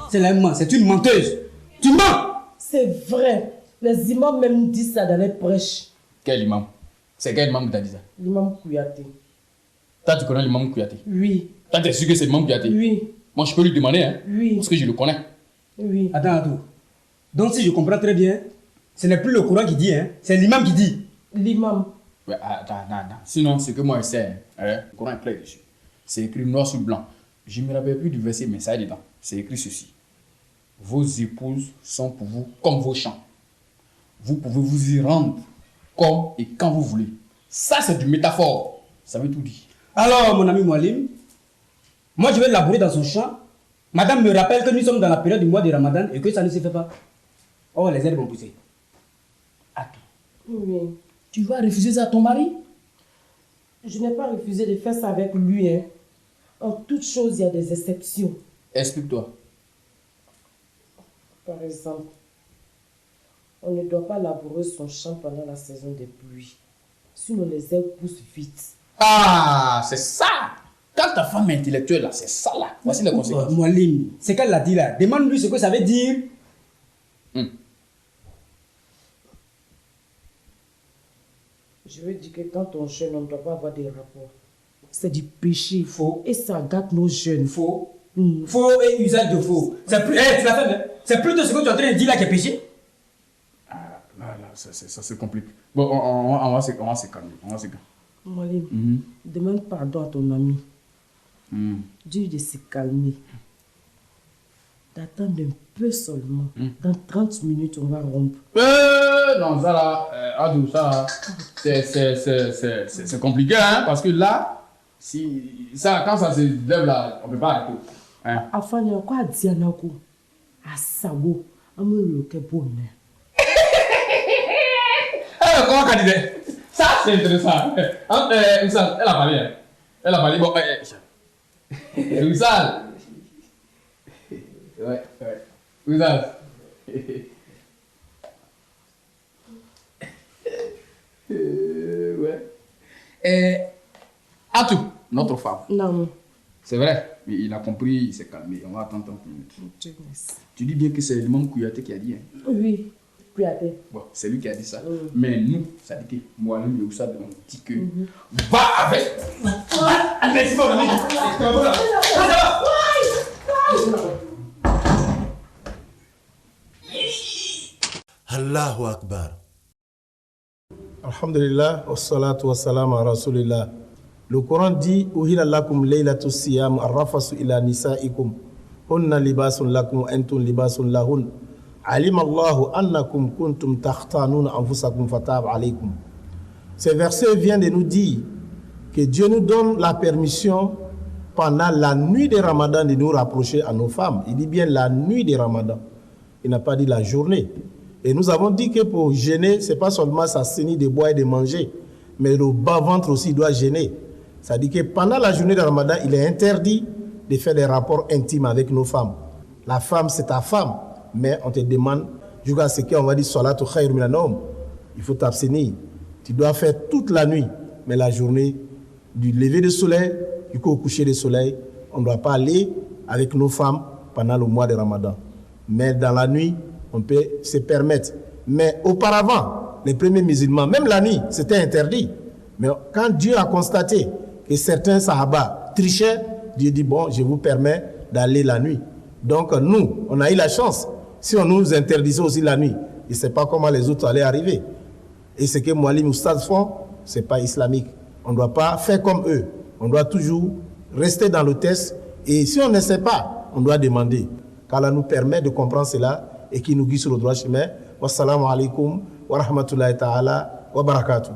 C'est la main, c'est une menteuse. Tu mens. C'est vrai. Les imams même disent ça dans les prêches. Quel imam? C'est quel imam qui t'a dit ça? L'imam Kouyaté. Toi, tu connais l'imam Kouyaté? Oui. Toi, t'es sûr que c'est l'imam Kouyaté? Oui. Moi, je peux lui demander, hein? Oui. Parce que je le connais. Oui. Attends. Donc, si je comprends très bien, ce n'est plus le Coran qui dit, hein? C'est l'imam qui dit. L'imam. Ouais, attends. Sinon, ce que moi, je sais, hein? Le Coran est clair dessus. C'est écrit noir sur blanc. Je ne me rappelle plus du verset, mais ça est dedans. C'est écrit ceci. Vos épouses sont pour vous comme vos champs. Vous pouvez vous y rendre comme et quand vous voulez. Ça, c'est du métaphore. Ça veut tout dire. Alors, mon ami Moualim, moi je vais labourer dans son champ. Madame me rappelle que nous sommes dans la période du mois de Ramadan et que ça ne se fait pas. Oh, les herbes vont pousser. Attends. Oui. Tu vas refuser ça à ton mari? Je n'ai pas refusé de faire ça avec lui. Hein. En toute chose, il y a des exceptions. Explique-toi. Par exemple, on ne doit pas labourer son champ pendant la saison des pluies. Sinon, les herbes poussent vite. Ah, c'est ça! Quand ta femme est intellectuelle, là, c'est ça, là. Voici les conséquences. Moualim, c'est qu'elle l'a dit là. Demande-lui ce que ça veut dire. Je veux dire que quand on jeûne, on ne doit pas avoir des rapports. C'est du péché. Faux. Et ça gâte nos jeunes. Faux. Faux et usage de faux. C'est plus, c'est plutôt ce que tu es en train de dire là qui est péché. Ah, là, ça se complique. Bon, on va se calmer. Moualim, demande pardon à ton ami. Dis-lui de se calmer. D'attendre un peu seulement. Dans 30 minutes, on va rompre. Non, ça là, Adou, ça, c'est compliqué, hein, parce que là, quand ça se lève là, on ne peut pas arrêter. Hein? Enfin, il y a quoi à dire, Nako? À Sago, on me le bonheur. Comment qu'elle disait? Ça, c'est intéressant. Oussal, elle a parlé. Hein? Elle a parlé. Bon, Oussal. Ouais. Oussal. Ouais. Atou, notre femme. Non. C'est vrai, mais il a compris, il s'est calmé. On va attendre 30 minutes. Tu dis bien que c'est l'imam Kouyaté qui a dit. Hein? Oui, Kouyaté. Bon, c'est lui qui a dit ça. Mais nous, ça dit que moi, lui, Oussad, on dit que va avec. Allez, c'est bon, Allahu Akbar. Alhamdulillah, wassalatu wassalamu ala rasulillah. Le Coran dit Uhilla lakum laylatus siyam arrafasu ila nisaikum hunna libasun lakum wa antum libasun lahun alima Allahu annakum kuntum takhtanuna anfusakum fatab alaykum. Ce verset vient de nous dire que Dieu nous donne la permission pendant la nuit de Ramadan de nous rapprocher à nos femmes. Il dit bien la nuit de Ramadan. Il n'a pas dit la journée. Et nous avons dit que pour jeûner, ce n'est pas seulement s'assainir de boire et de manger, mais le bas-ventre aussi doit gêner. Ça dit que pendant la journée de Ramadan, il est interdit de faire des rapports intimes avec nos femmes. La femme, c'est ta femme, mais on te demande, jusqu'à ce qu'on va dire Salatu khayr minan nawm. Il faut t'abstenir. Tu dois faire toute la nuit, mais la journée, du lever du soleil jusqu'au coucher du soleil, on ne doit pas aller avec nos femmes pendant le mois de Ramadan. Mais dans la nuit, on peut se permettre. Mais auparavant, les premiers musulmans, même la nuit, c'était interdit. Mais quand Dieu a constaté que certains sahaba trichaient, Dieu dit, bon, je vous permets d'aller la nuit. Donc nous, on a eu la chance. Si on nous interdisait aussi la nuit, je ne sais pas comment les autres allaient arriver. Et ce que Moualim Oustaz font, ce n'est pas islamique. On ne doit pas faire comme eux. On doit toujours rester dans le test. Et si on ne sait pas, on doit demander. Qu'Allah nous permet de comprendre cela et qui nous guide sur le droit chemin. Wassalamu alaikum wa rahmatullahi ta'ala wa barakatuh.